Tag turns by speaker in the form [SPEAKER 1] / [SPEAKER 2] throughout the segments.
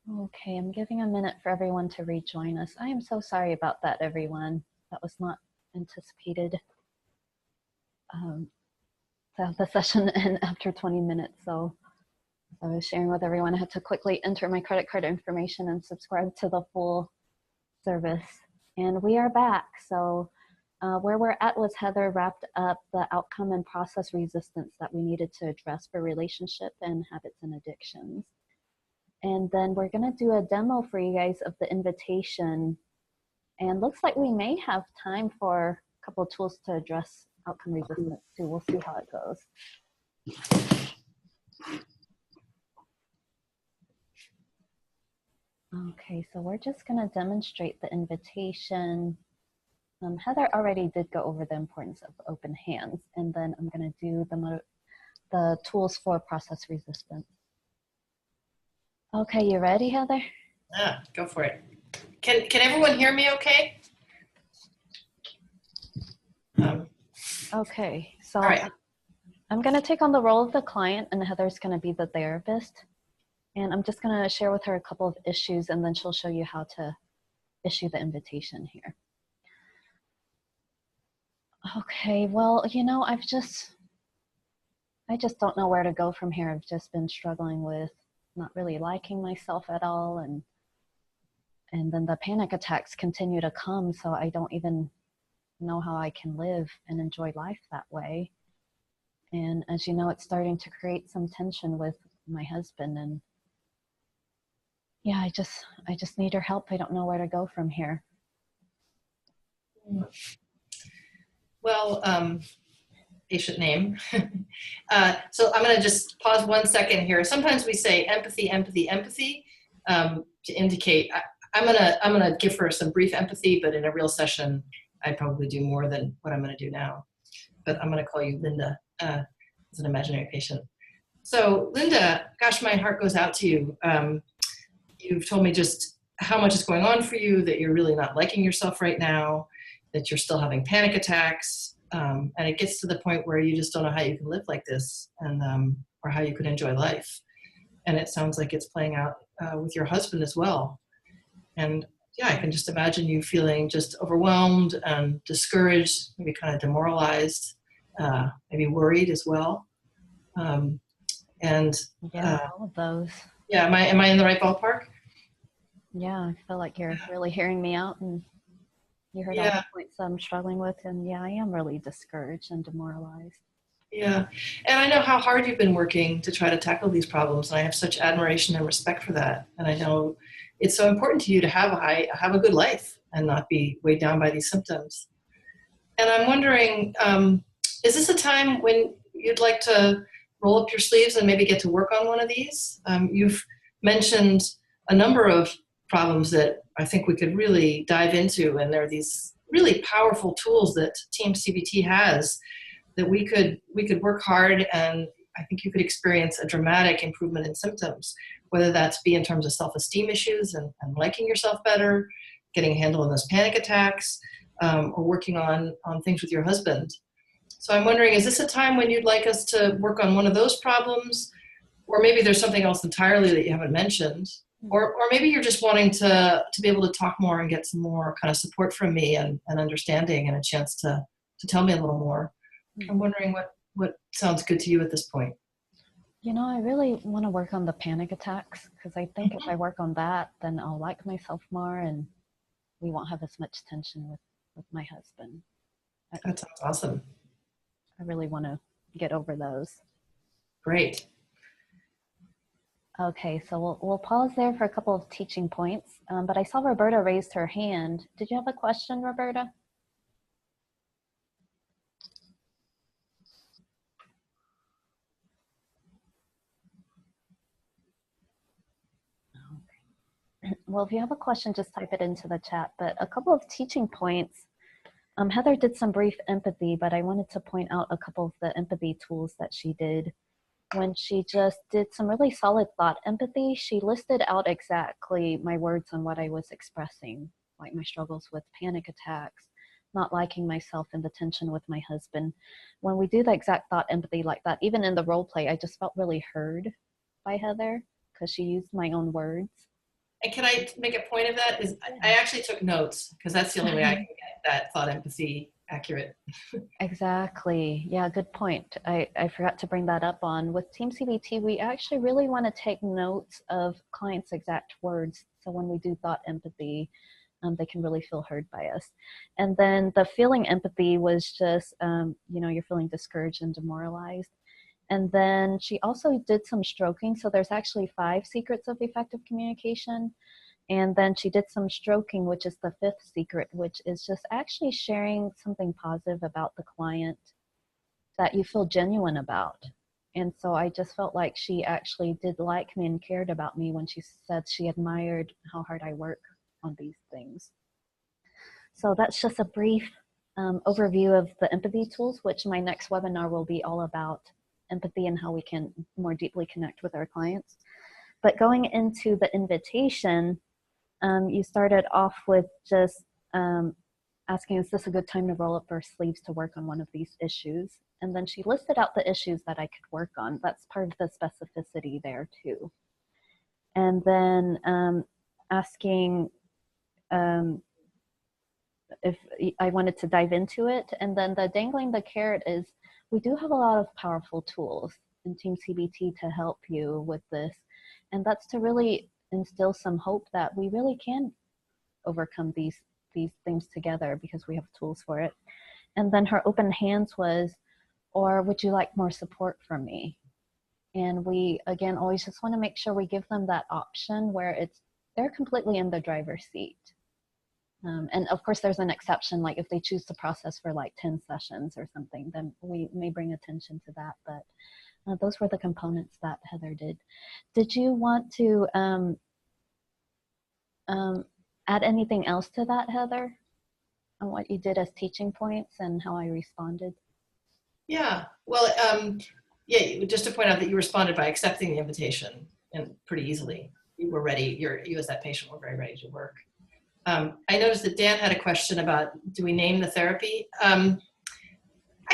[SPEAKER 1] Okay, I'm giving a minute for everyone to rejoin us. I am so sorry about that, everyone. That was not anticipated to have the session end after 20 minutes. So I was sharing with everyone. I had to quickly enter my credit card information and subscribe to the full service. And we are back. So where we're at was Heather wrapped up the outcome and process resistance that we needed to address for relationship and habits and addictions. And then we're going to do a demo for you guys of the invitation. And looks like we may have time for a couple of tools to address outcome resistance too. We'll see how it goes. Okay, so we're just going to demonstrate the invitation. Heather already did go over the importance of open hands, and then I'm going to do the tools for process resistance. Okay, you ready, Heather?
[SPEAKER 2] Yeah, go for it. Can everyone hear me okay?
[SPEAKER 1] Okay, so
[SPEAKER 2] all right.
[SPEAKER 1] I'm going to take on the role of the client, and Heather's going to be the therapist. And I'm just going to share with her a couple of issues, and then she'll show you how to issue the invitation here. Okay, well, you know, I just don't know where to go from here. I've just been struggling with not really liking myself at all, and then the panic attacks continue to come, so I don't even know how I can live and enjoy life that way. And as you know, it's starting to create some tension with my husband, and yeah, I just need her help. I don't know where to go from here.
[SPEAKER 2] Well, patient name. So I'm going to just pause 1 second here. Sometimes we say empathy, empathy, empathy to indicate. I'm gonna give her some brief empathy, but in a real session, I'd probably do more than what I'm going to do now. But I'm going to call you Linda as an imaginary patient. So Linda, gosh, my heart goes out to you. You've told me just how much is going on for you, that you're really not liking yourself right now, that you're still having panic attacks, and it gets to the point where you just don't know how you can live like this, and or how you could enjoy life. And it sounds like it's playing out with your husband as well. And yeah, I can just imagine you feeling just overwhelmed and discouraged, maybe kind of demoralized, maybe worried as well.
[SPEAKER 1] Yeah, all of those.
[SPEAKER 2] Yeah, am I in the right ballpark?
[SPEAKER 1] Yeah, I feel like you're really hearing me out, and you heard all the points I'm struggling with, and yeah, I am really discouraged and demoralized.
[SPEAKER 2] Yeah, and I know how hard you've been working to try to tackle these problems, and I have such admiration and respect for that. And I know it's so important to you to have a good life and not be weighed down by these symptoms. And I'm wondering, is this a time when you'd like to roll up your sleeves and maybe get to work on one of these? You've mentioned a number of problems that I think we could really dive into, and there are these really powerful tools that TEAM-CBT has that we could work hard, and I think you could experience a dramatic improvement in symptoms, whether that's be in terms of self-esteem issues and liking yourself better, getting a handle on those panic attacks, or working on things with your husband. So I'm wondering, is this a time when you'd like us to work on one of those problems? Or maybe there's something else entirely that you haven't mentioned. Or maybe you're just wanting to be able to talk more and get some more kind of support from me and understanding and a chance to tell me a little more. I'm wondering what sounds good to you at this point.
[SPEAKER 1] You know, I really want to work on the panic attacks, because I think if I work on that, then I'll like myself more, and we won't have as much tension with my husband.
[SPEAKER 2] That sounds awesome.
[SPEAKER 1] I really want to get over those.
[SPEAKER 2] Great.
[SPEAKER 1] Okay, so we'll pause there for a couple of teaching points, but I saw Roberta raised her hand. Did you have a question, Roberta? Well, if you have a question, just type it into the chat. But a couple of teaching points. Heather did some brief empathy, but I wanted to point out a couple of the empathy tools that she did. When she just did some really solid thought empathy, she listed out exactly my words on what I was expressing, like my struggles with panic attacks, not liking myself, and the tension with my husband. When we do the exact thought empathy like that, even in the role play, I just felt really heard by Heather because she used my own words.
[SPEAKER 2] And can I make a point of that? Is I actually took notes because that's the only way I can get that thought empathy accurate.
[SPEAKER 1] Exactly. Yeah, good point. I forgot to bring that up on. With TEAM-CBT, we actually really want to take notes of clients' exact words. So when we do thought empathy, they can really feel heard by us. And then the feeling empathy was just, you're feeling discouraged and demoralized. And then she also did some stroking. So there's actually 5 secrets of effective communication. And then she did some stroking, which is the 5th secret, which is just actually sharing something positive about the client that you feel genuine about. And so I just felt like she actually did like me and cared about me when she said she admired how hard I work on these things. So that's just a brief overview of the empathy tools, which my next webinar will be all about empathy and how we can more deeply connect with our clients. But going into the invitation, you started off with just asking, is this a good time to roll up our sleeves to work on one of these issues? And then she listed out the issues that I could work on. That's part of the specificity there too. And then asking if I wanted to dive into it. And then the dangling the carrot is, we do have a lot of powerful tools in TEAM-CBT to help you with this. And that's to really instill some hope that we really can overcome these things together because we have tools for it. And then her open hands was, or would you like more support from me? And we, again, always just want to make sure we give them that option where they're completely in the driver's seat. And of course, there's an exception, like if they choose to process for like 10 sessions or something, then we may bring attention to that. But those were the components that Heather did. Did you want to add anything else to that, Heather, on what you did as teaching points and how I responded?
[SPEAKER 2] Yeah, well, yeah, just to point out that you responded by accepting the invitation and pretty easily. You were ready, you as that patient were very ready to work. I noticed that Dan had a question about, do we name the therapy? I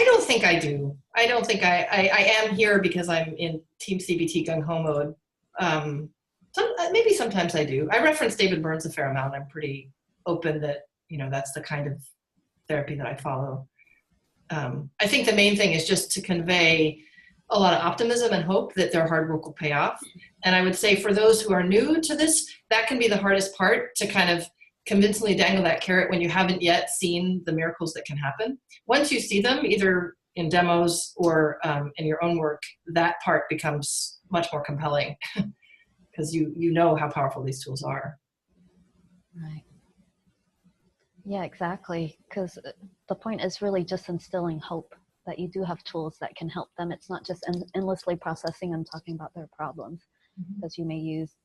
[SPEAKER 2] don't think I do. I don't think I am here because I'm in TEAM-CBT gung-ho mode. Maybe sometimes I do. I reference David Burns a fair amount. I'm pretty open that, that's the kind of therapy that I follow. I think the main thing is just to convey a lot of optimism and hope that their hard work will pay off. And I would say for those who are new to this, that can be the hardest part, to kind of convincingly dangle that carrot when you haven't yet seen the miracles that can happen. Once you see them, either in demos or in your own work, that part becomes much more compelling because you know how powerful these tools are.
[SPEAKER 1] Right. Yeah, exactly. Because the point is really just instilling hope that you do have tools that can help them. It's not just endlessly processing and talking about their problems, because you may use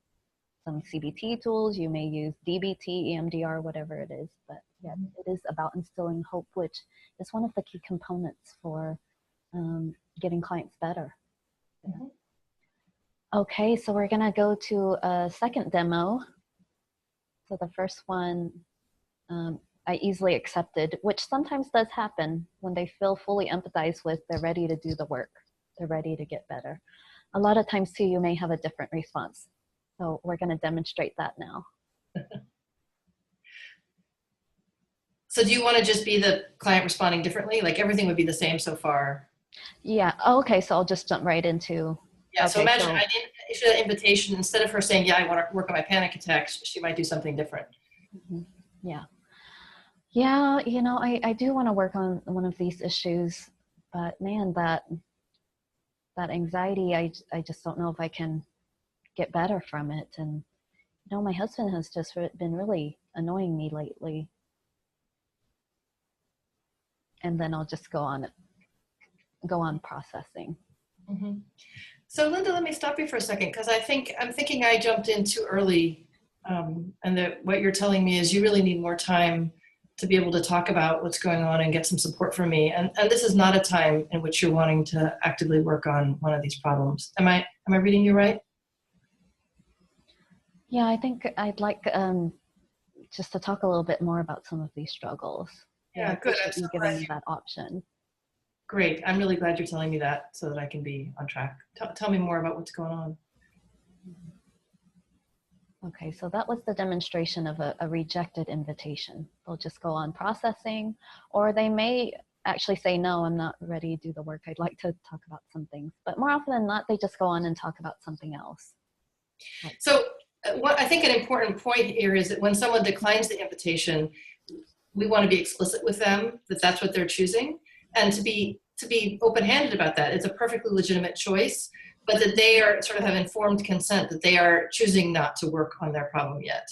[SPEAKER 1] some CBT tools, you may use DBT, EMDR, whatever it is. But yeah, it is about instilling hope, which is one of the key components for getting clients better. Yeah. Okay, so we're gonna go to a second demo. So the first one, I easily accepted, which sometimes does happen when they feel fully empathized with, they're ready to do the work. They're ready to get better. A lot of times too, you may have a different response. So we're gonna demonstrate that now.
[SPEAKER 2] So do you want to just be the client responding differently? Like everything would be the same so far?
[SPEAKER 1] Yeah, okay, so I'll just jump right into.
[SPEAKER 2] Yeah,
[SPEAKER 1] okay,
[SPEAKER 2] so imagine I didn't issue that invitation. Instead of her saying, yeah, I want to work on my panic attacks, she might do something different.
[SPEAKER 1] Yeah. Yeah, I do want to work on one of these issues, but man, that anxiety, I just don't know if I can get better from it. And my husband has just been really annoying me lately. And then I'll just go on processing.
[SPEAKER 2] Mm-hmm. So Linda, let me stop you for a second, because I'm thinking I jumped in too early, and that what you're telling me is you really need more time to be able to talk about what's going on and get some support from me. And this is not a time in which you're wanting to actively work on one of these problems. Am I reading you right?
[SPEAKER 1] Yeah, I think I'd like just to talk a little bit more about some of these struggles.
[SPEAKER 2] Yeah, good.
[SPEAKER 1] I'm you giving me that option.
[SPEAKER 2] Great. I'm really glad you're telling me that so that I can be on track. Tell me more about what's going on.
[SPEAKER 1] Okay, so that was the demonstration of a rejected invitation. They'll just go on processing, or they may actually say, no, I'm not ready to do the work. I'd like to talk about some things. But more often than not, they just go on and talk about something else.
[SPEAKER 2] So what I think an important point here is that when someone declines the invitation, we want to be explicit with them that that's what they're choosing, and to be open-handed about that. It's a perfectly legitimate choice, but that they are sort of have informed consent that they are choosing not to work on their problem yet.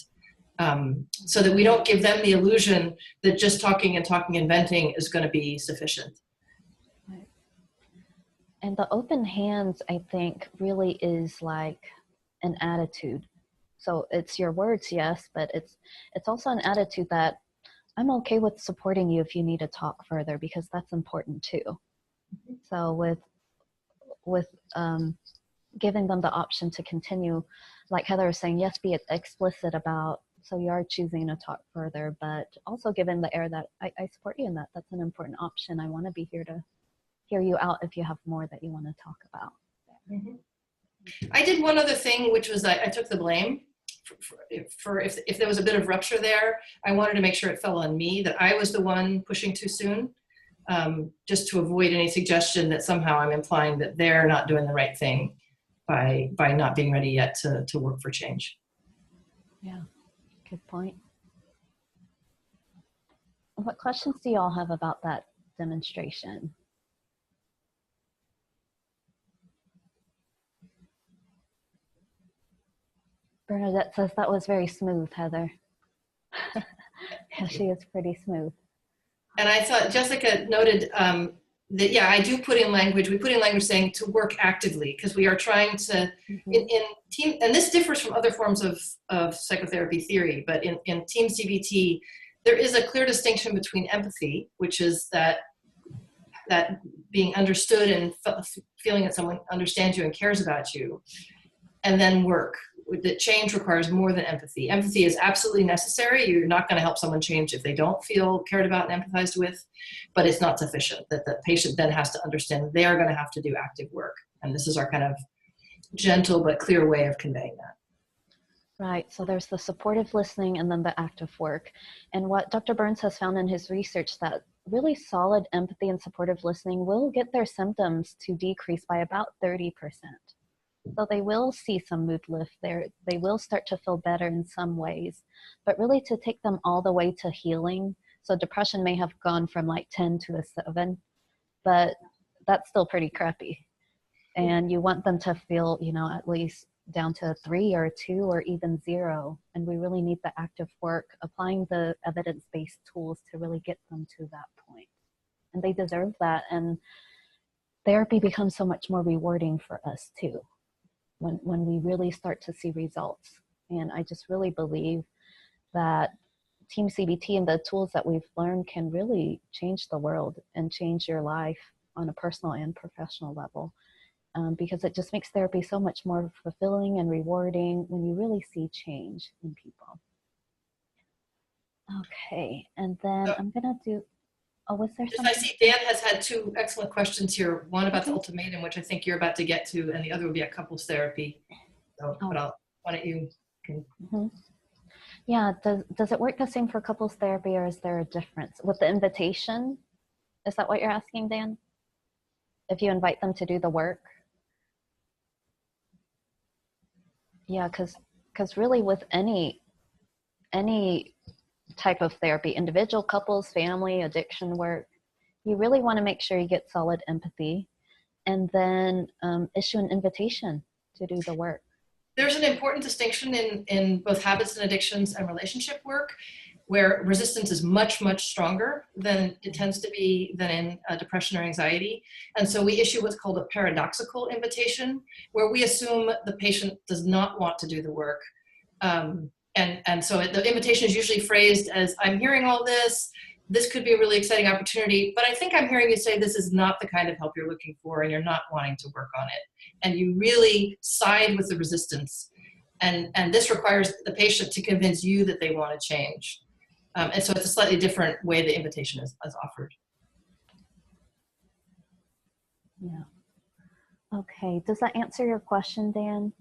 [SPEAKER 2] So that we don't give them the illusion that just talking and venting is going to be sufficient.
[SPEAKER 1] Right. And the open hands, I think, really is like an attitude. So it's your words, yes, but it's also an attitude that I'm okay with supporting you if you need to talk further, because that's important too. So with giving them the option to continue, like Heather was saying, yes, be explicit about, so you are choosing to talk further, but also giving the air that I support you in that. That's an important option. I want to be here to hear you out if you have more that you want to talk about.
[SPEAKER 2] Mm-hmm. I did one other thing, which was I took the blame for if there was a bit of rupture there. I wanted to make sure it fell on me, that I was the one pushing too soon, just to avoid any suggestion that somehow I'm implying that they're not doing the right thing by not being ready yet to work for change.
[SPEAKER 1] Yeah, good point. What questions do you all have about that demonstration? Bernadette says that was very smooth, Heather. Yeah, she is pretty smooth.
[SPEAKER 2] And I thought Jessica noted that, yeah, I do put in language. We put in language saying to work actively, because we are trying to, in team, and this differs from other forms of psychotherapy theory, but in TEAM-CBT, there is a clear distinction between empathy, which is that being understood and feeling that someone understands you and cares about you, and then work. That change requires more than empathy. Empathy is absolutely necessary. You're not going to help someone change if they don't feel cared about and empathized with, but it's not sufficient. That the patient then has to understand they're going to have to do active work. And this is our kind of gentle but clear way of conveying that.
[SPEAKER 1] Right, so there's the supportive listening and then the active work. And what Dr. Burns has found in his research, that really solid empathy and supportive listening will get their symptoms to decrease by about 30%. So they will see some mood lift there. They will start to feel better in some ways, but really to take them all the way to healing. So depression may have gone from like 10 to a 7, but that's still pretty crappy. And you want them to feel, at least down to a 3 or a 2 or even 0. And we really need the active work, applying the evidence-based tools to really get them to that point. And they deserve that. And therapy becomes so much more rewarding for us too, when we really start to see results. And I just really believe that TEAM-CBT and the tools that we've learned can really change the world and change your life on a personal and professional level, because it just makes therapy so much more fulfilling and rewarding when you really see change in people. Okay, and then I'm gonna do, was there something?
[SPEAKER 2] I see Dan has had 2 excellent questions here. One about the ultimatum, which I think you're about to get to, and the other would be a couples therapy. So, but why don't you?
[SPEAKER 1] Yeah, does it work the same for couples therapy, or is there a difference with the invitation? Is that what you're asking, Dan? If you invite them to do the work? Yeah, because really with any type of therapy, individual, couples, family, addiction work, you really want to make sure you get solid empathy, and then issue an invitation to do the work.
[SPEAKER 2] There's an important distinction in both habits and addictions and relationship work, where resistance is much, much stronger than it tends to be than in depression or anxiety. And so we issue what's called a paradoxical invitation, where we assume the patient does not want to do the work. And so the invitation is usually phrased as, I'm hearing all this. This could be a really exciting opportunity, but I think I'm hearing you say this is not the kind of help you're looking for and you're not wanting to work on it. And you really side with the resistance. And this requires the patient to convince you that they want to change. And so it's a slightly different way the invitation is offered.
[SPEAKER 1] Yeah. Okay, does that answer your question, Dan?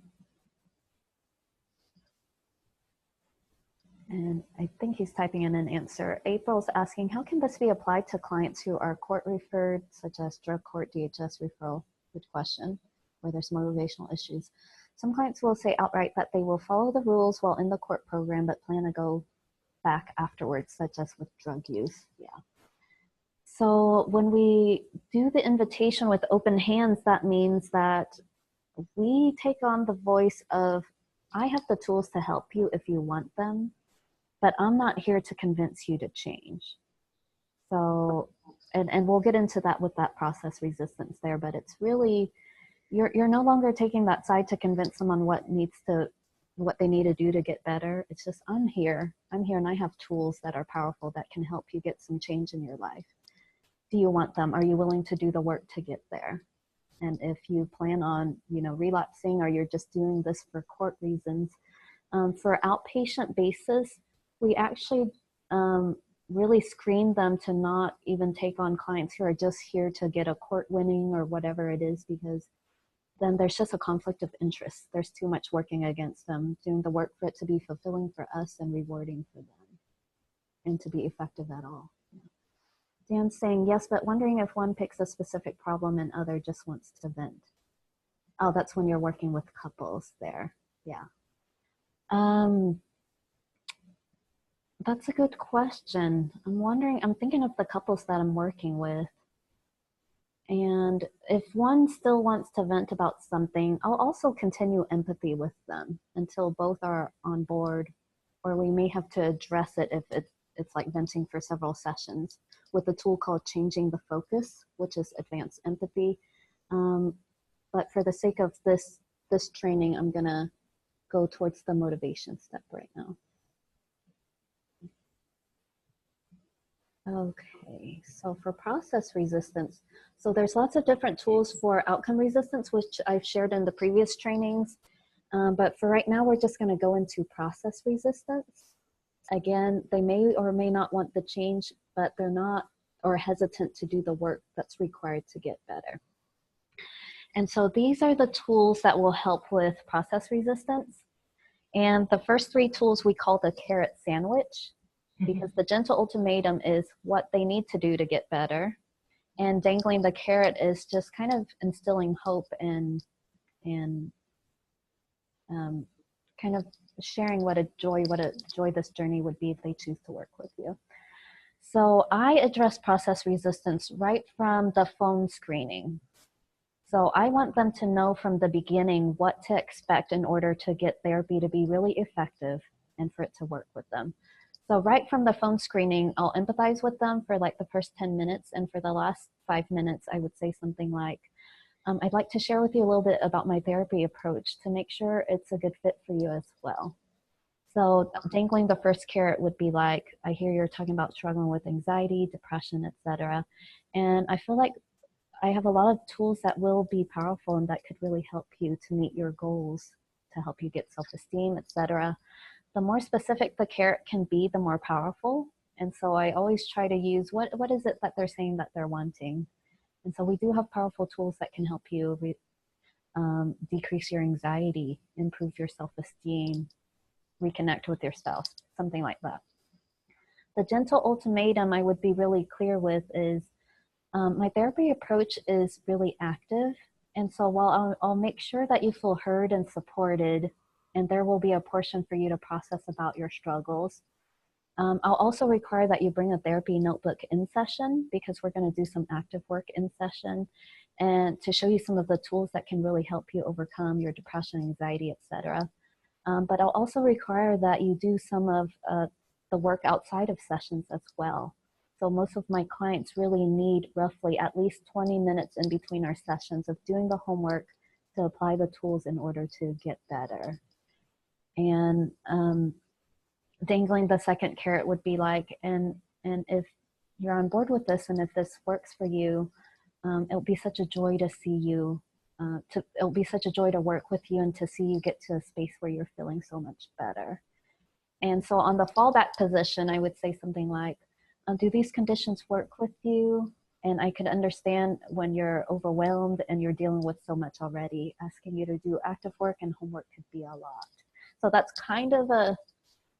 [SPEAKER 1] I think he's typing in an answer. April's asking, how can this be applied to clients who are court referred, such as drug court, DHS referral? Good question, where there's motivational issues. Some clients will say outright that they will follow the rules while in the court program, but plan to go back afterwards, such as with drug use. Yeah. So when we do the invitation with open hands, that means that we take on the voice of, I have the tools to help you if you want them, but I'm not here to convince you to change. So, and we'll get into that with that process resistance there, but it's really, you're no longer taking that side to convince someone what they need to do to get better. It's just, I'm here and I have tools that are powerful that can help you get some change in your life. Do you want them? Are you willing to do the work to get there? And if you plan on, relapsing, or you're just doing this for court reasons, for outpatient basis, we actually really screen them to not even take on clients who are just here to get a court winning or whatever it is, because then there's just a conflict of interest. There's too much working against them, doing the work for it to be fulfilling for us and rewarding for them and to be effective at all. Dan's saying, yes, but wondering if one picks a specific problem and other just wants to vent. Oh, that's when you're working with couples there. Yeah. That's a good question. I'm thinking of the couples that I'm working with. And if one still wants to vent about something, I'll also continue empathy with them until both are on board, or we may have to address it if it's like venting for several sessions with a tool called changing the focus, which is advanced empathy. But for the sake of this training, I'm gonna go towards the motivation step right now. Okay, so for process resistance, so there's lots of different tools for outcome resistance, which I've shared in the previous trainings. But for right now, we're just gonna go into process resistance. Again, they may or may not want the change, but they're not, or hesitant to do the work that's required to get better. And so these are the tools that will help with process resistance. And the first three tools we call the carrot sandwich, because the gentle ultimatum is what they need to do to get better. And dangling the carrot is just kind of instilling hope and kind of sharing what a joy this journey would be if they choose to work with you. So I address process resistance right from the phone screening. So I want them to know from the beginning what to expect in order to get therapy to be really effective and for it to work with them. So right from the phone screening, I'll empathize with them for like the first 10 minutes. And for the last 5 minutes, I would say something like, I'd like to share with you a little bit about my therapy approach to make sure it's a good fit for you as well. So dangling the first carrot would be like, I hear you're talking about struggling with anxiety, depression, etc. And I feel like I have a lot of tools that will be powerful and that could really help you to meet your goals, to help you get self-esteem, etc. The more specific the carrot can be, the more powerful. And so I always try to use what is it that they're saying that they're wanting. And so we do have powerful tools that can help you decrease your anxiety, improve your self-esteem, reconnect with yourself, something like that. The gentle ultimatum I would be really clear with is my therapy approach is really active. And so while I'll make sure that you feel heard and supported, and there will be a portion for you to process about your struggles, I'll also require that you bring a therapy notebook in session, because we're going to do some active work in session and to show you some of the tools that can really help you overcome your depression, anxiety, etc. But I'll also require that you do some of the work outside of sessions as well. So most of my clients really need roughly at least 20 minutes in between our sessions of doing the homework to apply the tools in order to get better. And dangling the second carrot would be like, and if you're on board with this and if this works for you, it'll be such a joy to see you, it'll be such a joy to work with you and to see you get to a space where you're feeling so much better. And so on the fallback position, I would say something like, do these conditions work with you? And I could understand when you're overwhelmed and you're dealing with so much already. Asking you to do active work and homework could be a lot. So that's kind of a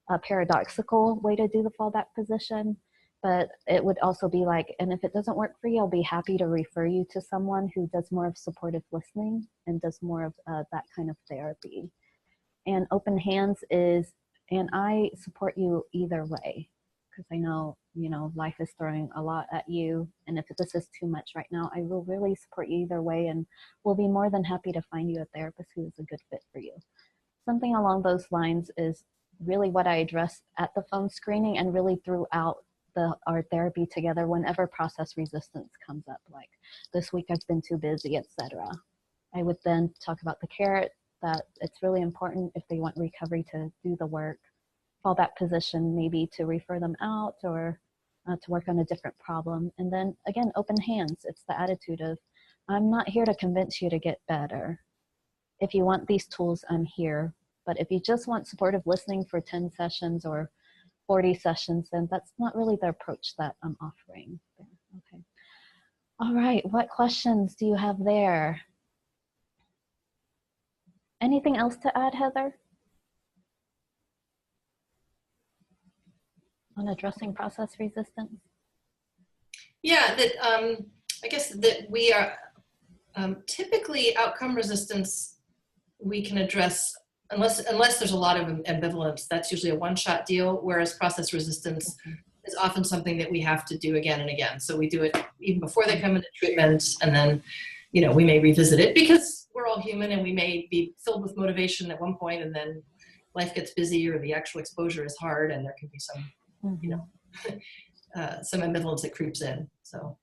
[SPEAKER 1] a paradoxical way to do the fallback position, but it would also be like, and if it doesn't work for you, I'll be happy to refer you to someone who does more of supportive listening and does more of that kind of therapy. And open hands is, and I support you either way, because I know, you know, life is throwing a lot at you. And if this is too much right now, I will really support you either way. And we'll be more than happy to find you a therapist who is a good fit for you. Something along those lines is really what I address at the phone screening and really throughout our therapy together whenever process resistance comes up, like this week I've been too busy, etc. I would then talk about the carrot, that it's really important if they want recovery to do the work, fallback position, maybe to refer them out or to work on a different problem. And then again, open hands. It's the attitude of, I'm not here to convince you to get better. If you want these tools, I'm here. But if you just want supportive listening for 10 sessions or 40 sessions, then that's not really the approach that I'm offering. Okay. All right, what questions do you have there? Anything else to add, Heather? On addressing process resistance?
[SPEAKER 2] Yeah, that I guess that we are typically outcome resistance we can address unless there's a lot of ambivalence. That's usually a one-shot deal, whereas process resistance is often something that we have to do again and again. So we do it even before they come into treatment, and then, you know, we may revisit it because we're all human and we may be filled with motivation at one point, and then life gets busy or the actual exposure is hard, and there can be some, you know, some ambivalence that creeps in. So,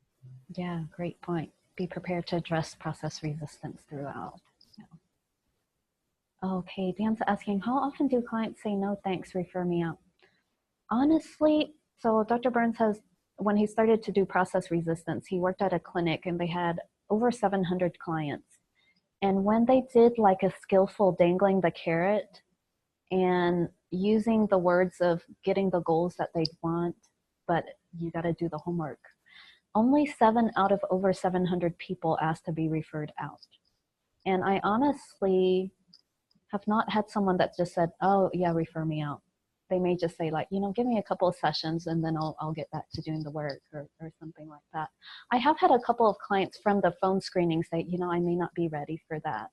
[SPEAKER 1] yeah, great point. Be prepared to address process resistance throughout. Okay, Dan's asking, how often do clients say no thanks, refer me out? Honestly, so Dr. Burns has, when he started to do process resistance, he worked at a clinic and they had over 700 clients. And when they did like a skillful dangling the carrot and using the words of getting the goals that they want, but you got to do the homework, only 7 out of over 700 people asked to be referred out. And I honestly have not had someone that just said, oh yeah, refer me out. They may just say like, you know, give me a couple of sessions and then I'll get back to doing the work or something like that. I have had a couple of clients from the phone screening say, you know, I may not be ready for that,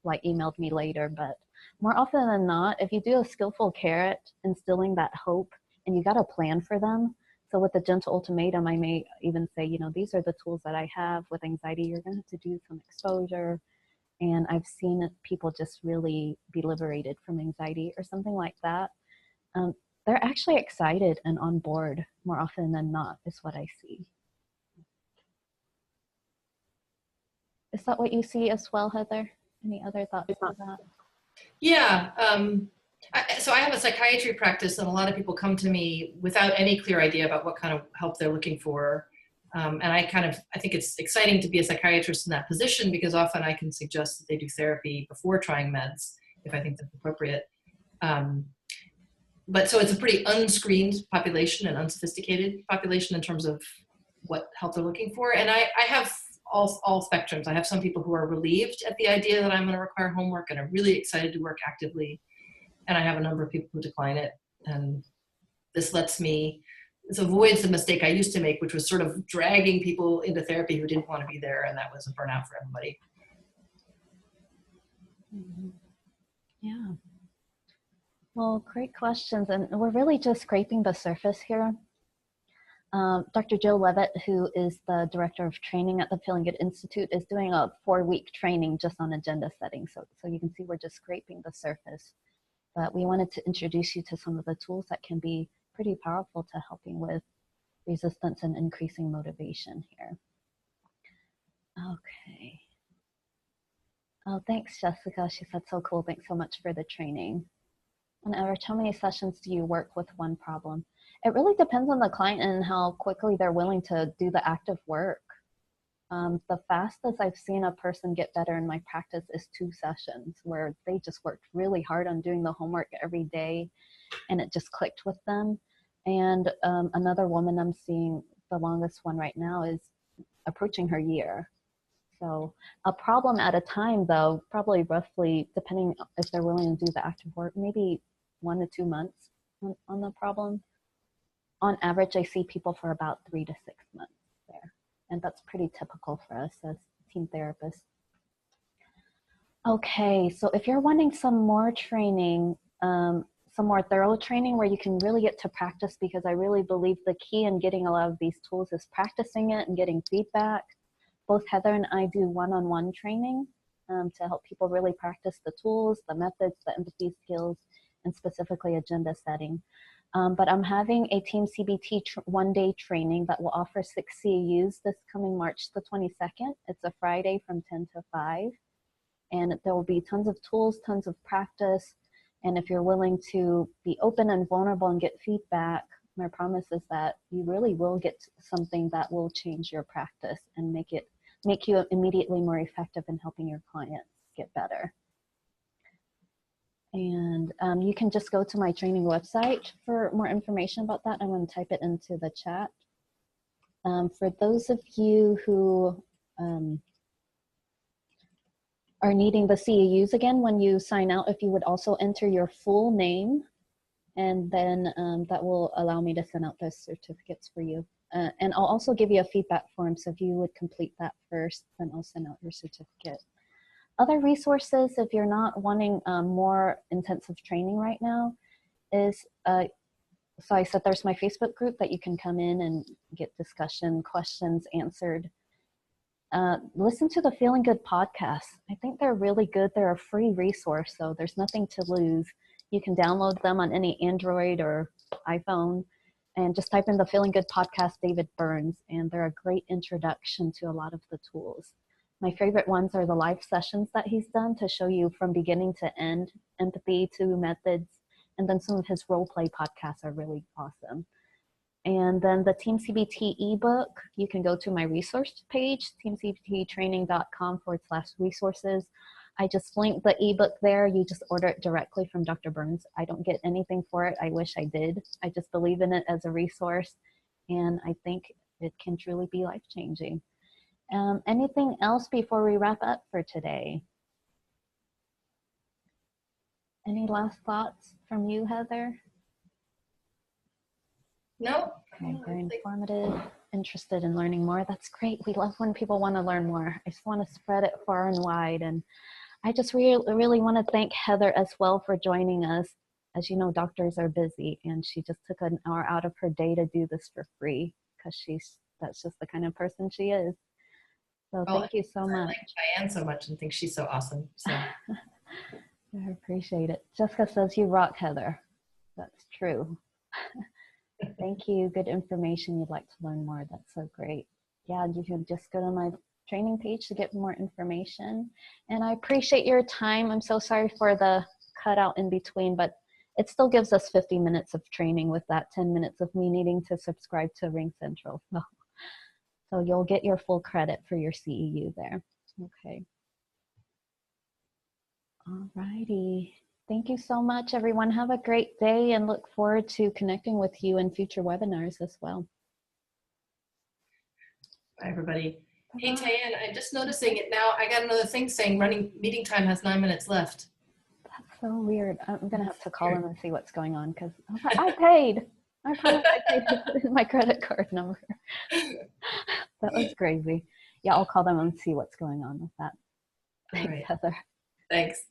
[SPEAKER 1] like emailed me later, but more often than not, if you do a skillful carrot, instilling that hope, and you got a plan for them. So with the gentle ultimatum, I may even say, you know, these are the tools that I have with anxiety. You're going to have to do some exposure. And I've seen people just really be liberated from anxiety or something like that. They're actually excited and on board more often than not, is what I see. Is that what you see as well, Heather? Any other thoughts on that?
[SPEAKER 2] Yeah. So I have a psychiatry practice, and a lot of people come to me without any clear idea about what kind of help they're looking for. And I think it's exciting to be a psychiatrist in that position because often I can suggest that they do therapy before trying meds if I think that's appropriate. But so it's a pretty unscreened population and unsophisticated population in terms of what help they're looking for. And I have all spectrums. I have some people who are relieved at the idea that I'm going to require homework and are really excited to work actively. And I have a number of people who decline it. And this avoids the mistake I used to make, which was sort of dragging people into therapy who didn't want to be there. And that was a burnout for everybody.
[SPEAKER 1] Yeah. Well, great questions. And we're really just scraping the surface here. Dr. Jill Levitt, who is the director of training at the Feeling Good Institute, is doing a 4-week training just on agenda setting. So you can see we're just scraping the surface. But we wanted to introduce you to some of the tools that can be pretty powerful to helping with resistance and increasing motivation here. Okay. Oh, thanks, Jessica. She said, so cool. Thanks so much for the training. On average, how many sessions do you work with one problem? It really depends on the client and how quickly they're willing to do the active work. The fastest I've seen a person get better in my practice is 2 sessions where they just worked really hard on doing the homework every day and it just clicked with them. And another woman I'm seeing, the longest one right now, is approaching her year. So a problem at a time, though, probably roughly, depending if they're willing to do the active work, maybe 1 to 2 months on the problem. On average, I see people for about 3 to 6 months there. And that's pretty typical for us as team therapists. Okay, so if you're wanting some more training, some more thorough training where you can really get to practice, because I really believe the key in getting a lot of these tools is practicing it and getting feedback. Both Heather and I do one-on-one training to help people really practice the tools, the methods, the empathy skills, and specifically agenda setting. But I'm having a TEAM-CBT one-day training that will offer 6 CEUs this coming March the 22nd. It's a Friday from 10 to 5. And there will be tons of tools, tons of practice. And if you're willing to be open and vulnerable and get feedback, my promise is that you really will get something that will change your practice and make you immediately more effective in helping your clients get better. And you can just go to my training website for more information about that. I'm going to type it into the chat. For those of you who are needing the CEUs again, when you sign out, if you would also enter your full name, and then that will allow me to send out those certificates for you. And I'll also give you a feedback form, so if you would complete that first, then I'll send out your certificate. Other resources, if you're not wanting more intensive training right now, is, so I said there's my Facebook group that you can come in and get discussion questions answered. Listen to the Feeling Good podcast. I think they're really good. They're a free resource, so there's nothing to lose. You can download them on any Android or iPhone and just type in the Feeling Good podcast, David Burns, and they're a great introduction to a lot of the tools. My favorite ones are the live sessions that he's done to show you from beginning to end, empathy to methods, and then some of his role play podcasts are really awesome. And then the TEAM-CBT ebook, you can go to my resource page, teamcbttraining.com/resources. I just linked the ebook there. You just order it directly from Dr. Burns. I don't get anything for it. I wish I did. I just believe in it as a resource, and I think it can truly be life-changing. Anything else before we wrap up for today? Any last thoughts from you, Heather?
[SPEAKER 2] No.
[SPEAKER 1] Okay, very informative, interested in learning more. That's great. We love when people want to learn more. I just want to spread it far and wide. And I just really want to thank Heather as well for joining us. As you know, doctors are busy, and she just took an hour out of her day to do this for free, because that's just the kind of person she is. So thank you so much.
[SPEAKER 2] I like Diane so much and think she's so awesome. So.
[SPEAKER 1] I appreciate it. Jessica says you rock, Heather. That's true. Thank you. Good information. You'd like to learn more. That's so great. Yeah, you can just go to my training page to get more information. And I appreciate your time. I'm so sorry for the cutout in between, but it still gives us 50 minutes of training with that 10 minutes of me needing to subscribe to Ring Central. So you'll get your full credit for your CEU there. Okay. All righty. Thank you so much, everyone. Have a great day, and look forward to connecting with you in future webinars as well.
[SPEAKER 2] Bye, everybody. Hey, Tayan, I'm just noticing it now. I got another thing saying meeting time has 9 minutes left.
[SPEAKER 1] That's so weird. I'm going to have to call them and see what's going on, because I paid. I promise I paid to put in my credit card number. That was crazy. Yeah, I'll call them and see what's going on with that. Thanks, right. Heather.
[SPEAKER 2] Thanks.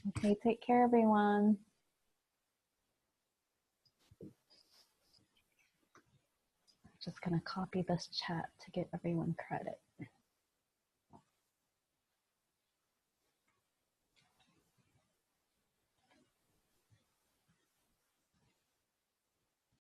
[SPEAKER 1] Okay, take care, everyone. Just going to copy this chat to get everyone credit.